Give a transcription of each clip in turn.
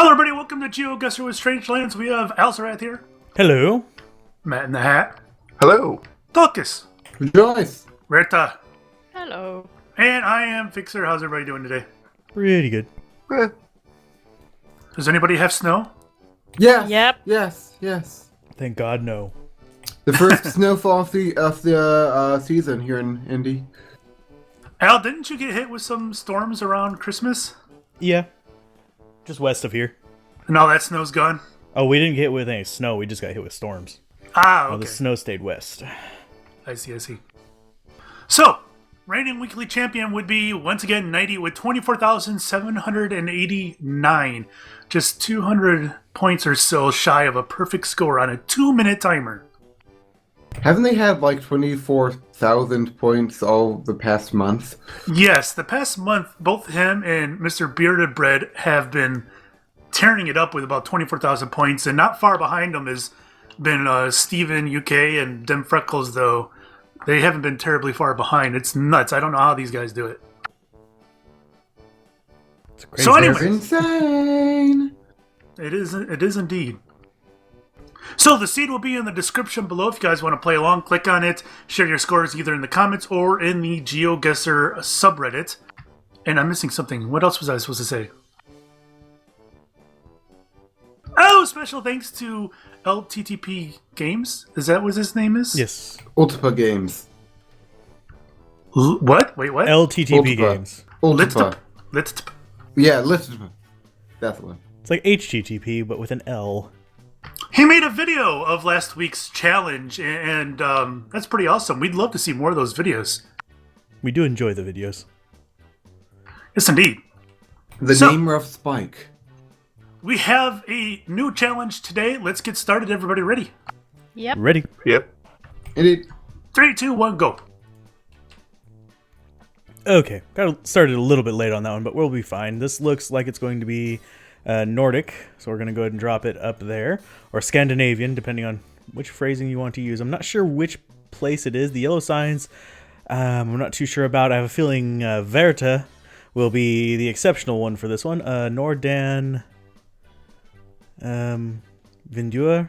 Hello, everybody. Welcome to Geoguessr with Strange Lands. We have Alzorath here. Hello. Matt in the Hat. Hello. Tulkas. Rejoice. Rita. Hello. And I am Fixer. How's everybody doing today? Pretty good. Does anybody have snow? Yes. Yep. Yes. Thank God, no. The first snowfall of the season here in Indy. Al, didn't you get hit with some storms around Christmas? Yeah. Just west of here. And all that snow's gone? Oh, we didn't get hit with any snow. We just got hit with storms. Ah, Oh, okay. the snow stayed west. I see. So, reigning weekly champion would be, once again, Nighty with 24,789. Just 200 points or so shy of a perfect score on a 2-minute timer. Haven't they had like 24,000 points all the past month? Yes, the past month, both him and Mr. Bearded Bread have been tearing it up with about 24,000 points, and not far behind them has been Steven UK and Dem Freckles, though. They haven't been terribly far behind. It's nuts. I don't know how these guys do it. It's crazy. So anyway, That's insane. it is indeed. So the seed will be in the description below if you guys want to play along. Click on it, share your scores either in the comments or in the Geoguessr subreddit. And I'm missing something. What else was I supposed to say? Oh, special thanks to LTTP Games. Is that what his name is? Yes. Ultipa Games. What? Wait, what? LTTP Ultipa. games. Ultipa. Litp. Yeah, Ultipa. That's the one. It's like HTTP, but with an L. He made a video of last week's challenge, and that's pretty awesome. We'd love to see more of those videos. We do enjoy the videos. Yes, indeed. The So- name of Spike. We have a new challenge today. Let's get started. Everybody ready? Yep. Ready? Yep. Indeed. 3, 2, 1, go. Okay. Got started a little bit late on that one, but we'll be fine. This looks like it's going to be Nordic, so we're going to go ahead and drop it up there. Or Scandinavian, depending on which phrasing you want to use. I'm not sure which place it is. The yellow signs, I'm not too sure about. I have a feeling Verta will be the exceptional one for this one. Nordan Vindua.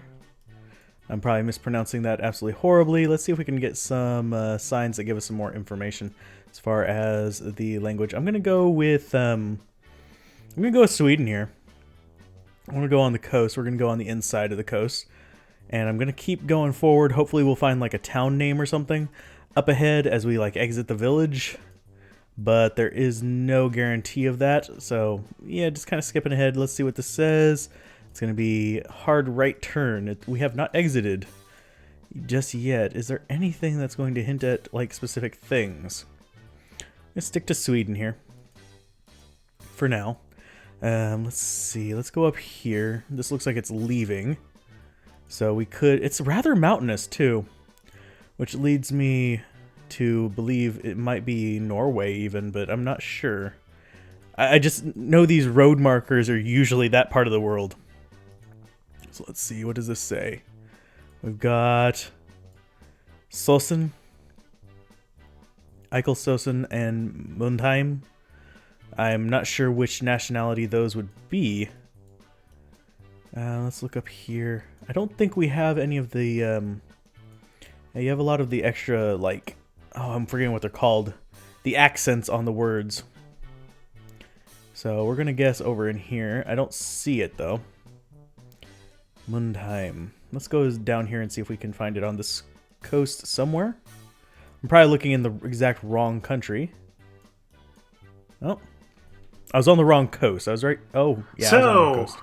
I'm probably mispronouncing that absolutely horribly. Let's see if we can get some signs that give us some more information as far as the language. I'm gonna go with Sweden here. I want to go on the coast. We're gonna go on the inside of the coast, and I'm gonna keep going forward. Hopefully, we'll find like a town name or something up ahead as we like exit the village. But there is no guarantee of that. So yeah, just kind of skipping ahead. Let's see what this says. It's going to be hard right turn. We have not exited just yet. Is there anything that's going to hint at like specific things? Let's stick to Sweden here for now. Let's see. Let's go up here. This looks like it's leaving. So we could... It's rather mountainous too, which leads me to believe it might be Norway even, but I'm not sure. I just know these road markers are usually that part of the world. So let's see, what does this say? We've got Sosen, Eichelsosen, and Mundheim. I'm not sure which nationality those would be. Let's look up here. I don't think we have any of the... you have a lot of the extra, like... Oh, I'm forgetting what they're called. The accents on the words. So we're going to guess over in here. I don't see it, though. Mundheim. Let's go down here and see if we can find it on this coast somewhere. I'm probably looking in the exact wrong country. Oh. I was on the wrong coast. I was right. Oh, yeah. I was on the wrong coast.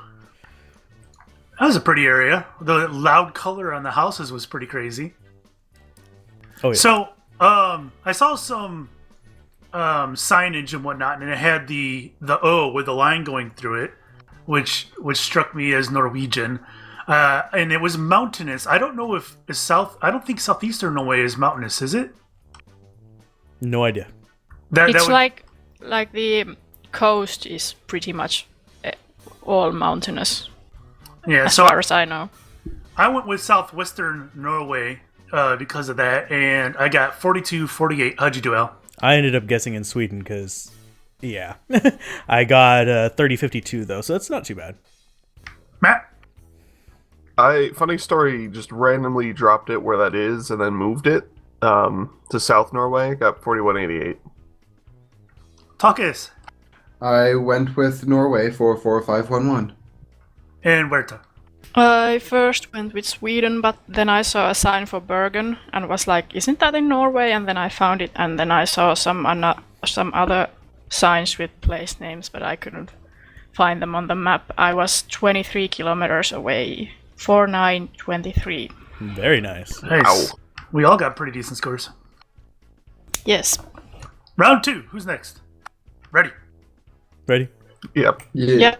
That was a pretty area. The loud color on the houses was pretty crazy. Oh, yeah. So, I saw some signage and whatnot, and it had the O with the line going through it, which struck me as Norwegian. And it was mountainous. I don't know if I don't think southeastern Norway is mountainous, is it? No idea. It's like the coast is pretty much all mountainous. Yeah, as so far as I know. I went with southwestern Norway because of that, and I got 42-48. How'd you do, Al? I ended up guessing in Sweden because, yeah. I got 30-52, though, so that's not too bad. Funny story, just randomly dropped it where that is and then moved it to South Norway. Got 4188. Tulkas I went with Norway for 44511. and Huerta. I first went with Sweden, but then I saw a sign for Bergen and was like, isn't that in Norway? And then I found it, and then I saw some other signs with place names, but I couldn't find them on the map. I was 23 kilometers away. 4923. Very nice. Nice. Ow. We all got pretty decent scores. Yes. Round 2. Who's next? Ready? Ready? Yep. Yeah. Yeah.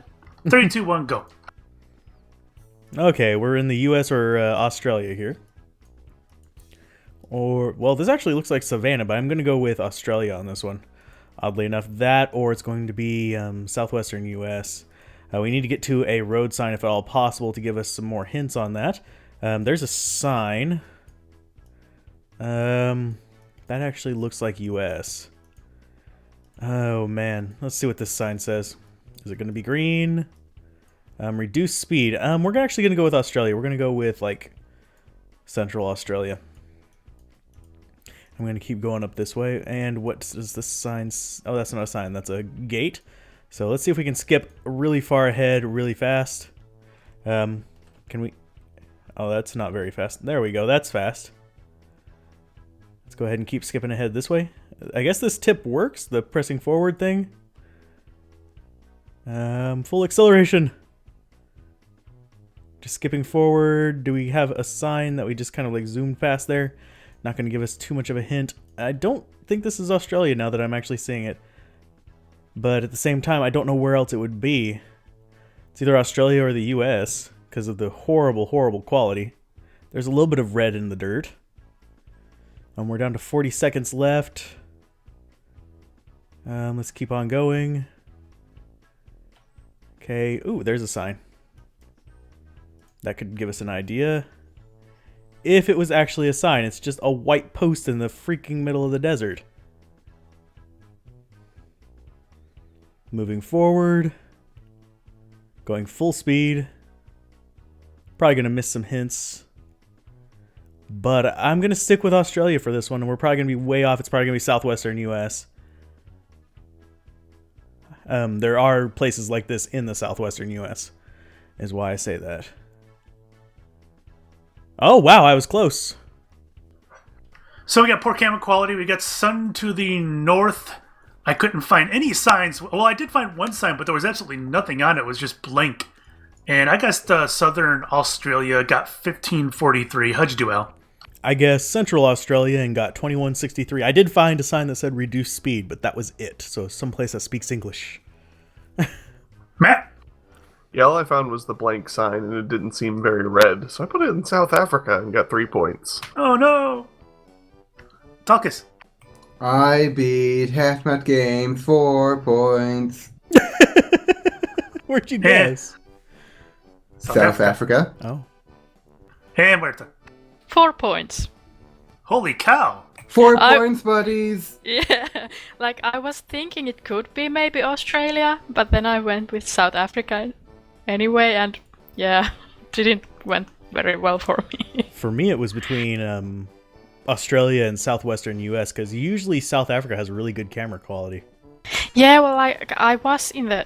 3, 2, 1, go. Okay, we're in the U.S. or Australia here. Or, well, this actually looks like Savannah, but I'm going to go with Australia on this one. Oddly enough, that or it's going to be southwestern U.S. We need to get to a road sign if at all possible to give us some more hints on that. There's a sign. That actually looks like U.S. Oh, man. Let's see what this sign says. Is it going to be green? Reduce speed. We're actually going to go with Australia. We're going to go with, like, Central Australia. I'm going to keep going up this way. And what does this sign... Oh, that's not a sign. That's a gate. So let's see if we can skip really far ahead really fast. Can we... Oh, that's not very fast. There we go. That's fast. Let's go ahead and keep skipping ahead this way. I guess this tip works, the pressing forward thing. Full acceleration. Just skipping forward. Do we have a sign that we just kind of like zoomed past there? Not going to give us too much of a hint. I don't think this is Australia now that I'm actually seeing it. But at the same time, I don't know where else it would be. It's either Australia or the US because of the horrible, horrible quality. There's a little bit of red in the dirt. We're down to 40 seconds left. Let's keep on going. Okay. Ooh, there's a sign. That could give us an idea. If it was actually a sign, it's just a white post in the freaking middle of the desert. Moving forward. Going full speed. Probably going to miss some hints. But I'm going to stick with Australia for this one, and we're probably going to be way off. It's probably going to be southwestern US. There are places like this in the southwestern US, is why I say that. Oh, wow, I was close. So we got poor camera quality. We got sun to the north. I couldn't find any signs. Well, I did find one sign, but there was absolutely nothing on it. It was just blank. And I guess southern Australia got 1543. How'd you do, Al? I guess Central Australia and got 2163. I did find a sign that said reduce speed, but that was it. So someplace that speaks English. Matt? Yeah, all I found was the blank sign, and it didn't seem very red, so I put it in South Africa and got 3 points. Oh, no. Tulkas? I beat Half-Mat Game 4 points. Where'd you guess? South Africa. Oh. And Huerta? 4 points. Holy cow. 4 points, buddies. Yeah, like I was thinking it could be maybe Australia, but then I went with South Africa anyway, and yeah, didn't went very well for me. For me, it was between Australia and southwestern US, because usually South Africa has really good camera quality. Yeah, well, I was in the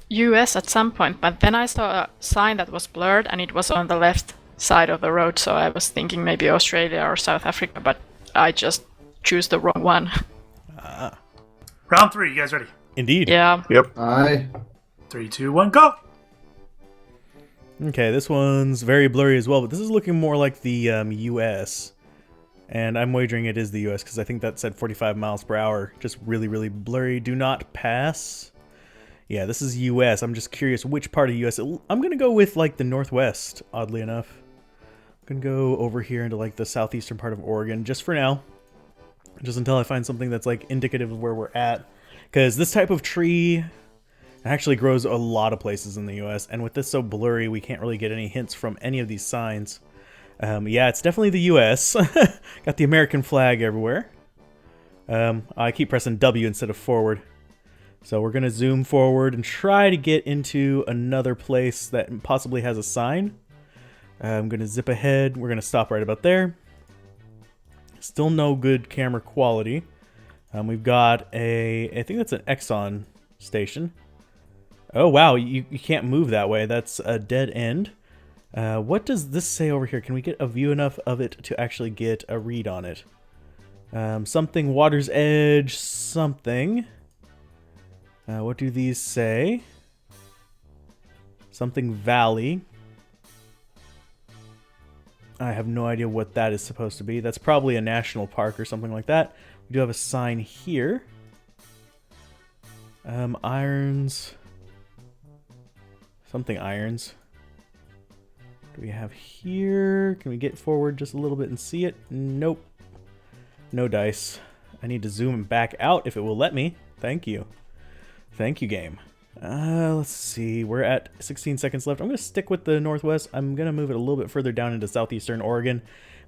US at some point, but then I saw a sign that was blurred, and it was on the left side of the road, so I was thinking maybe Australia or South Africa, but I just choose the wrong one. Round 3, you guys ready? Indeed. Yeah. Yep. Aye. 3, 2, 1, go! Okay, this one's very blurry as well, but this is looking more like the US. And I'm wagering it is the US because I think that said 45 miles per hour. Just really, really blurry. Do not pass. Yeah, this is US. I'm just curious which part of US. I'm going to go with like the Northwest, oddly enough. I'm going to go over here into like the southeastern part of Oregon just for now. Just until I find something that's like indicative of where we're at. Because this type of tree actually grows a lot of places in the US. And with this so blurry, we can't really get any hints from any of these signs. Yeah, it's definitely the US. Got the American flag everywhere. I keep pressing W instead of forward. So we're going to zoom forward and try to get into another place that possibly has a sign. I'm going to zip ahead. We're going to stop right about there. Still no good camera quality. We've got I think that's an Exxon station. Oh, wow, you can't move that way. That's a dead end. What does this say over here? Can we get a view enough of it to actually get a read on it? Something Water's Edge, something. What do these say? Something Valley. I have no idea what that is supposed to be. That's probably a national park or something like that. We do have a sign here. Irons. Something Irons. What do we have here? Can we get forward just a little bit and see it? Nope. No dice. I need to zoom back out if it will let me. Thank you. Thank you, game. Let's see. We're at 16 seconds left. I'm going to stick with the northwest. I'm going to move it a little bit further down into southeastern Oregon.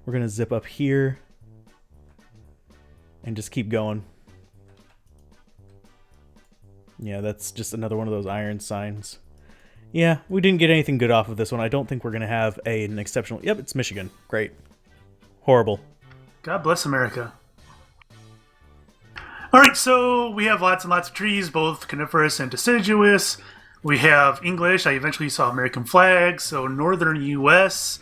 We're going to zip up here and just keep going. Yeah, that's just another one of those iron signs. Yeah, we didn't get anything good off of this one. I don't think we're going to have an exceptional... Yep, it's Michigan. Great. Horrible. God bless America. All right, so we have lots and lots of trees, both coniferous and deciduous. We have English. I eventually saw American flags, so northern U.S.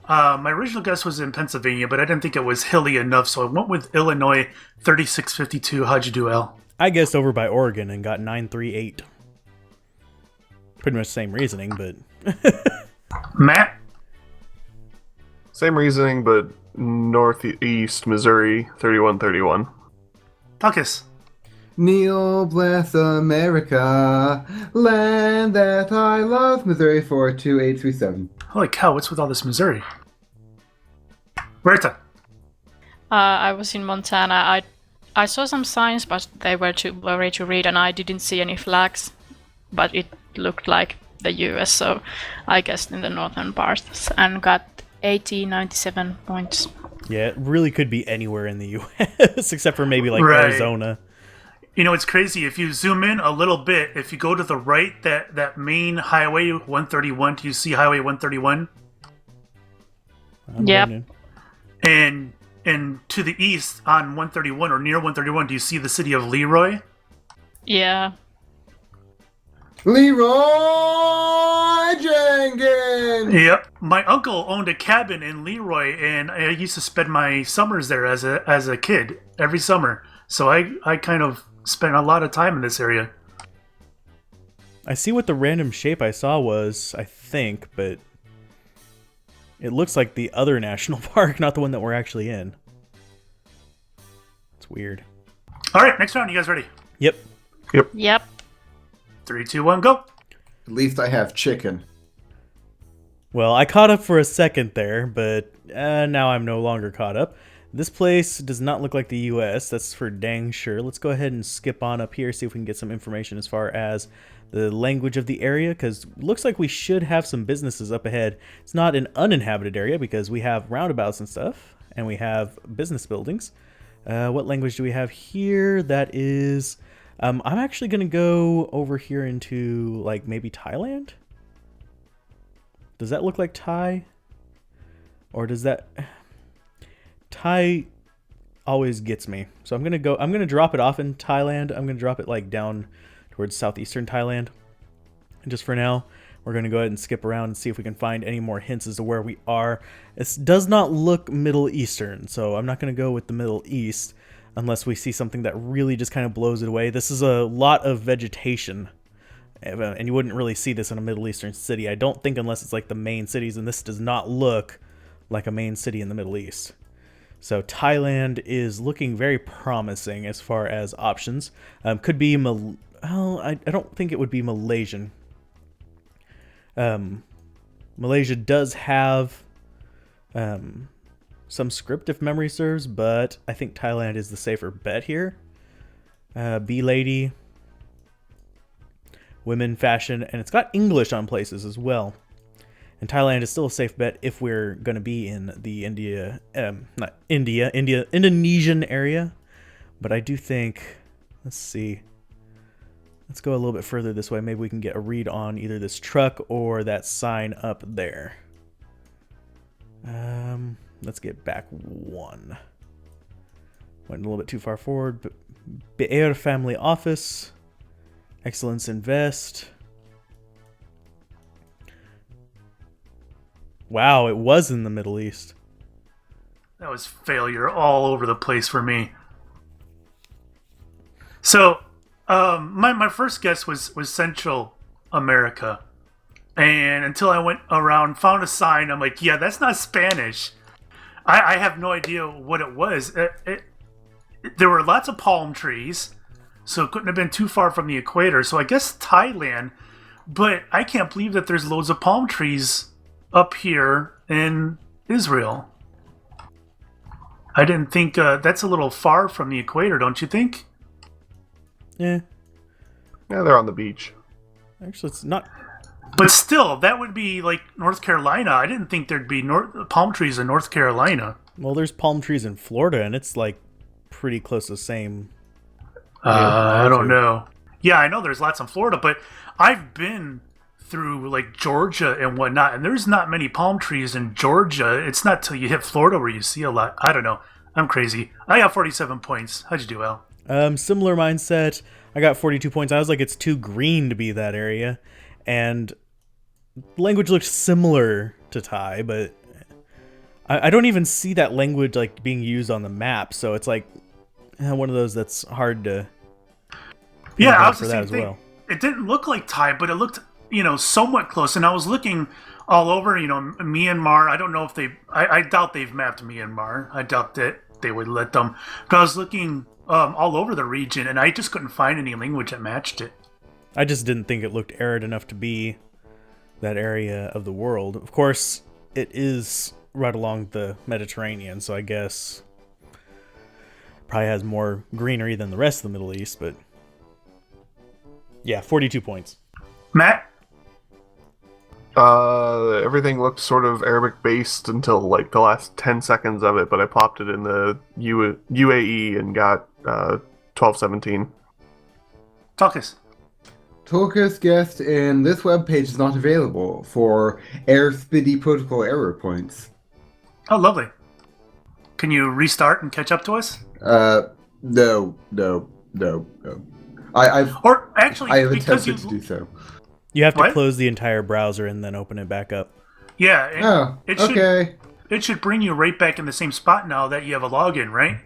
My original guess was in Pennsylvania, but I didn't think it was hilly enough, so I went with Illinois 3652. How'd you do, Al? I guessed over by Oregon and got 938. Pretty much the same reasoning, but... Matt? Same reasoning, but northeast Missouri 3131. Tulkas? Neil bless America, land that I love, Missouri 42837. Holy cow, what's with all this Missouri? Berta? I was in Montana. I saw some signs, but they were too blurry to read, and I didn't see any flags. But it looked like the US, so I guessed in the northern parts and got 97 points. Yeah, it really could be anywhere in the U.S. except for maybe like Right. Arizona. You know, it's crazy. If you zoom in a little bit, if you go to the right, that main highway 131, do you see highway 131? Yep. Running. And to the east on 131 or near 131, do you see the city of Leroy? Yeah. Leroy Jenkins! Yep. My uncle owned a cabin in Leroy, and I used to spend my summers there as a kid every summer. So I kind of spent a lot of time in this area. I see what the random shape I saw was, I think, but it looks like the other national park, not the one that we're actually in. It's weird. All right, next round. You guys ready? Yep. Yep. 3, 2, 1, go. At least I have chicken. Well, I caught up for a second there, but now I'm no longer caught up. This place does not look like the U.S. That's for dang sure. Let's go ahead and skip on up here, see if we can get some information as far as the language of the area, because it looks like we should have some businesses up ahead. It's not an uninhabited area because we have roundabouts and stuff, and we have business buildings. What language do we have here? That is... I'm actually going to go over here into, like, maybe Thailand? Does that look like Thai? Or does that... Thai always gets me. So I'm going to drop it off in Thailand. I'm going to drop it, like, down towards southeastern Thailand. And just for now, we're going to go ahead and skip around and see if we can find any more hints as to where we are. It does not look Middle Eastern, so I'm not going to go with the Middle East unless we see something that really just kind of blows it away. This is a lot of vegetation, and you wouldn't really see this in a Middle Eastern city, I don't think, unless it's like the main cities, and this does not look like a main city in the Middle East. So Thailand is looking very promising as far as options. Could be, well, I don't think it would be Malaysian. Malaysia does have some script if memory serves, but I think Thailand is the safer bet here. B-Lady, women, fashion, and it's got English on places as well. And Thailand is still a safe bet if we're going to be in the Indonesian area. But I do think, let's see. Let's go a little bit further this way. Maybe we can get a read on either this truck or that sign up there. Let's get back one. Went a little bit too far forward. Be'er Family Office. Excellence Invest. Wow, it was in the Middle East. That was failure all over the place for me. So, my first guess was Central America. And until I went around, found a sign, I'm like, yeah, that's not Spanish. I have no idea what it was. There were lots of palm trees, so it couldn't have been too far from the equator. So I guess Thailand, but I can't believe that there's loads of palm trees up here in Israel. I didn't think that's a little far from the equator, don't you think? Yeah. Yeah, they're on the beach. Actually, it's not. But still, that would be like North Carolina. I didn't think there'd be palm trees in North Carolina. Well, there's palm trees in Florida, and it's like pretty close to the same. I don't know. Yeah, I know there's lots in Florida, but I've been through like Georgia and whatnot, and there's not many palm trees in Georgia. It's not till you hit Florida where you see a lot. I don't know. I'm crazy. I got 47 points. How'd you do, Al? Similar mindset. I got 42 points. I was like, it's too green to be that area. And language looks similar to Thai, but I don't even see that language like being used on the map. So it's like one of those that's hard to. Yeah, I was for the that same as thing. well. It didn't look like Thai, but it looked, somewhat close. And I was looking all over, Myanmar. I don't know if I doubt they've mapped Myanmar. I doubt that they would let them. But I was looking all over the region, and I just couldn't find any language that matched it. I just didn't think it looked arid enough to be that area of the world. Of course, it is right along the Mediterranean, so I guess probably has more greenery than the rest of the Middle East, but yeah, 42 points. Matt? Everything looked sort of Arabic based until like the last 10 seconds of it, but I popped it in the UAE and got 1217. Tulkas. Tulkas guessed in this webpage is not available for airspeedy protocol error points. Oh, lovely. Can you restart and catch up to us? No. I've Because attempted to do so. You have to What? close the entire browser and then open it back up. Yeah. Okay. It should bring you right back in the same spot now that you have a login, right?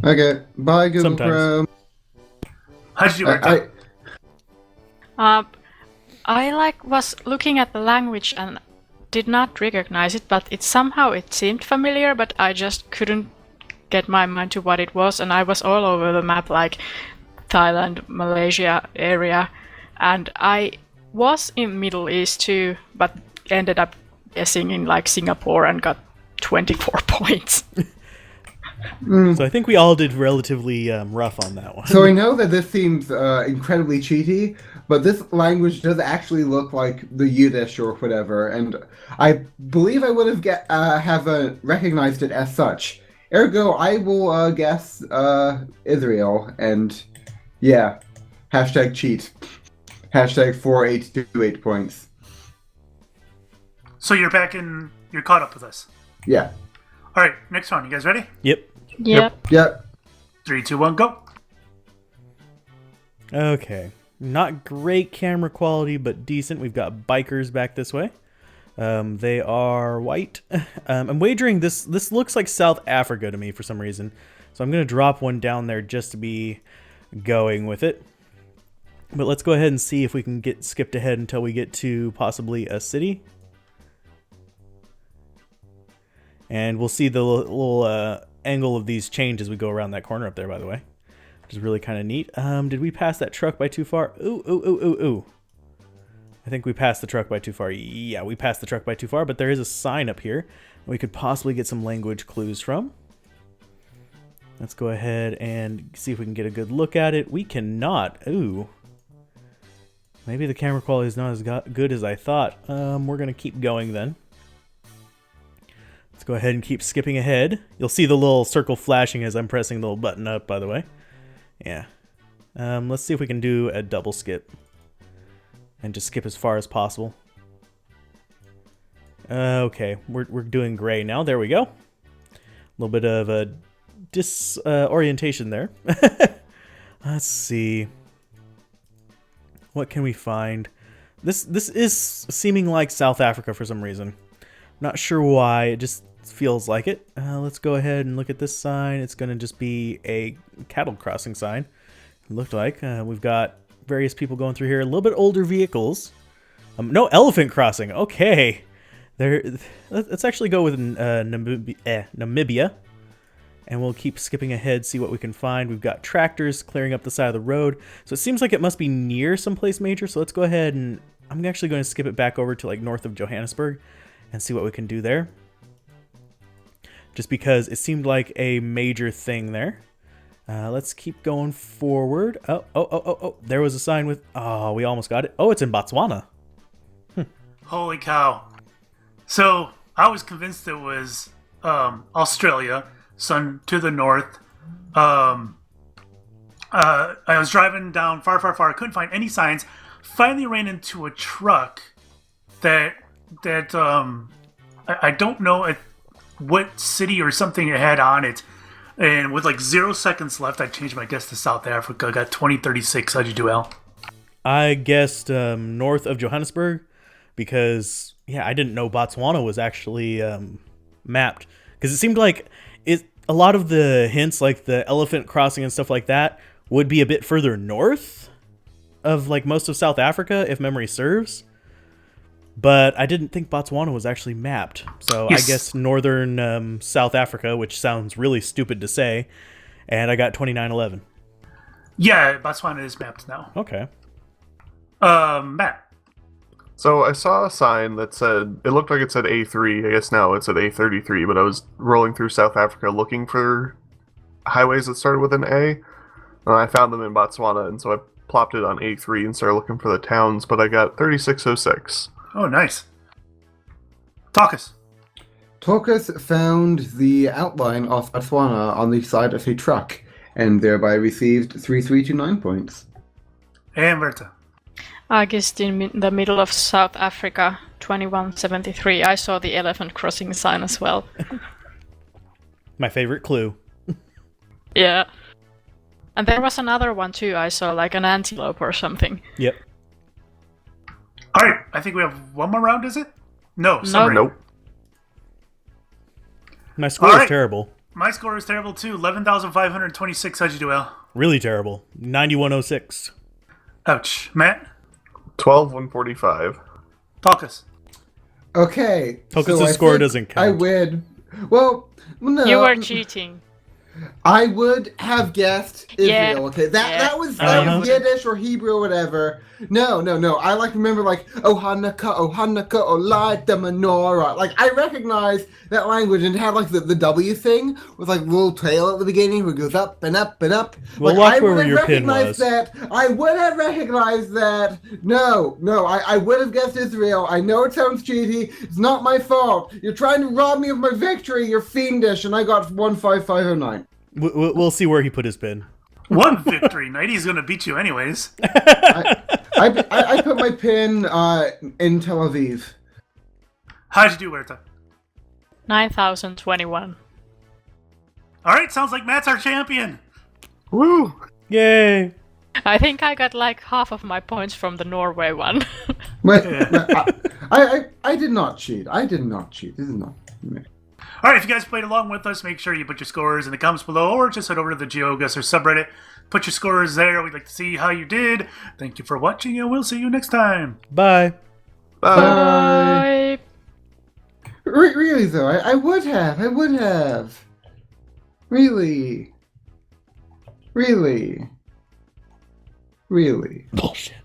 Okay. Bye, Google Sometimes. Chrome. How'd you do it? I was looking at the language and did not recognize it, but it seemed familiar, but I just couldn't get my mind to what it was, and I was all over the map, like Thailand, Malaysia area, and I was in Middle East too, but ended up guessing in like Singapore and got 24 points. So I think we all did relatively rough on that one. So I know that this seems incredibly cheaty, but this language does actually look like the Yiddish or whatever, and I believe I would have recognized it as such. Ergo, I will guess Israel, and yeah, #cheat. #4828 points. So you're caught up with us. Yeah. All right, next one. You guys ready? Yep. Yep. 3, 2, 1, go. Okay. Not great camera quality, but decent. We've got bikers back this way. They are white. I'm wagering this looks like South Africa to me for some reason. So I'm going to drop one down there just to be going with it. But let's go ahead and see if we can get skipped ahead until we get to possibly a city. And we'll see the little angle of these change as we go around that corner up there, by the way. Which is really kind of neat. Did we pass that truck by too far? Ooh. I think we passed the truck by too far. Yeah, we passed the truck by too far, but there is a sign up here we could possibly get some language clues from. Let's go ahead and see if we can get a good look at it. We cannot. Ooh. Maybe the camera quality is not as good as I thought. We're going to keep going then. Let's go ahead and keep skipping ahead. You'll see the little circle flashing as I'm pressing the little button up, by the way. Yeah. Let's see if we can do a double skip. And just skip as far as possible. Okay, we're doing gray now. There we go. A little bit of a disorientation there. Let's see. What can we find? This is seeming like South Africa for some reason. Not sure why. It just feels like it. Let's go ahead and look at this sign. It's going to just be a cattle crossing sign. It looked like we've got various people going through here. A little bit older vehicles. No elephant crossing. Okay. Let's actually go with Namibia. And we'll keep skipping ahead, see what we can find. We've got tractors clearing up the side of the road. So it seems like it must be near someplace major. So let's go ahead and I'm actually going to skip it back over to like north of Johannesburg and see what we can do there. Just because it seemed like a major thing there. Let's keep going forward. Oh. There was a sign with... Oh, we almost got it. Oh, it's in Botswana. Holy cow. So, I was convinced it was Australia, sun to the north. I was driving down far. I couldn't find any signs. Finally ran into a truck that I don't know what city or something it had on it. And with like 0 seconds left, I changed my guess to South Africa. I got 2036. How'd you do, Al? I guessed north of Johannesburg because, yeah, I didn't know Botswana was actually mapped. Because it seemed like a lot of the hints, like the elephant crossing and stuff like that, would be a bit further north of like most of South Africa, if memory serves. But I didn't think Botswana was actually mapped. So yes. I guess northern South Africa, which sounds really stupid to say. And I got 2911. Yeah, Botswana is mapped now. Okay. Matt. So I saw a sign that said, it looked like it said A3. I guess now it's at A33, but I was rolling through South Africa looking for highways that started with an A. And I found them in Botswana, and so I plopped it on A3 and started looking for the towns, but I got 3606. Oh, nice. Tulkas found the outline of Botswana on the side of a truck, and thereby received 3329 points. And Verta. I guessed in the middle of South Africa, 2173. I saw the elephant crossing sign as well. My favorite clue. Yeah. And there was another one too. I saw like an antelope or something. Yep. All right, I think we have one more round, is it? No, summary. Nope. My score is terrible. My score is terrible too. 11,526. How'd you do, Al? Really terrible. 9106. Ouch. Matt? 12,145. Tulkas. Okay. Tulkas' score doesn't count. I win. Well, no. You were cheating. I would have guessed Israel. Yeah. Okay, that was Yiddish or Hebrew or whatever. No. I remember oh Hanukkah, oh light the menorah. Like I recognize that language and it had the W thing with little tail at the beginning where it goes up and up and up. Well, watch where your pin was. I would have recognized that. No, I would have guessed Israel. I know it sounds cheaty. It's not my fault. You're trying to rob me of my victory. You're fiendish, and I got 15509. We'll see where he put his pin. One victory. Nighty's going to beat you anyways. I put my pin in Tel Aviv. How'd you do, Huerta? 9,021. All right, sounds like Matt's our champion. Woo! Yay! I think I got half of my points from the Norway one. I did not cheat. This is not me. All right, if you guys played along with us, make sure you put your scores in the comments below, or just head over to the Geoguessr subreddit. Put your scores there. We'd like to see how you did. Thank you for watching, and we'll see you next time. Bye. Bye. Really, though, I would have. Really. Bullshit.